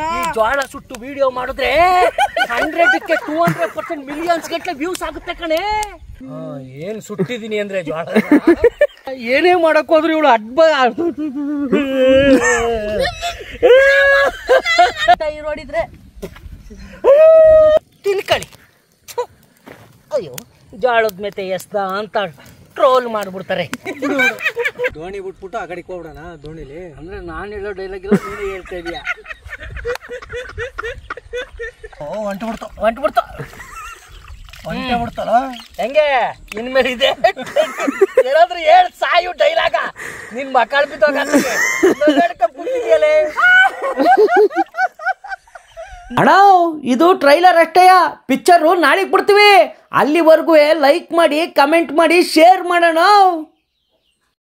ಈ ಜೋಳ ಸುಟ್ಟು ವಿಡಿಯೋ ಮಾಡಿದ್ರೆ 100ಕ್ಕೆ 200% ಮಿಲಿಯನ್ಸ್ ಗಟ್ಟಲೆ ವ್ಯೂಸ್ ಆಗುತ್ತೆ ಕಣೆ. ಏನ್ ಸುಟ್ಟಿದೀನಿ ಅಂದ್ರೆ ಜೋಳ ಏನೇ ಮಾಡಕ್ ಹೋದ್ರು ಇವಳು ಹೊಡಿದ್ರೆ ತಿನ್ಕಳಿ. ಅಯ್ಯೋ ಜೋಳದ ಮೆತೆ ಎಸ್ದ ಅಂತ ಟ್ರೋಲ್ ಮಾಡ್ಬಿಡ್ತಾರೆ. ದೋಣಿ ಬಿಟ್ಬಿಟ್ಟು ಆ ಕಡೆಗೆ ಹೋಗ್ಬಿಡೋಣ ದೋಣಿಲಿ. ಅಂದ್ರೆ ನಾನು ಹೇಳೋ ಡೈಲಾಗ್ ಎಲ್ಲ ನೀನೇ ಹೇಳ್ತಾ ಇದೀಯ. ಹೊಂಟ್ಬಿಡ್ತಲ್ಲ ಹೆಂಗೆ ಇನ್ಮೇಲೆ ಇದೆ ಏನಾದ್ರೂ ಹೇಳ್ ಸಾಯು ಡೈಲಾಗ ನಿನ್ ಮಕ್ಕಳು ಬಿದ್ದೋಗಿದೆಯಲ್ಲೇ. ಅಣ್ಣ ಇದು ಟ್ರೈಲರ್ ಅಷ್ಟೇಯ, ಪಿಕ್ಚರು ನಾಳೆಗೆ ಬಿಡ್ತೀವಿ. ಅಲ್ಲಿವರೆಗೂ ಲೈಕ್ ಮಾಡಿ, ಕಮೆಂಟ್ ಮಾಡಿ, ಶೇರ್ ಮಾಡೋಣ.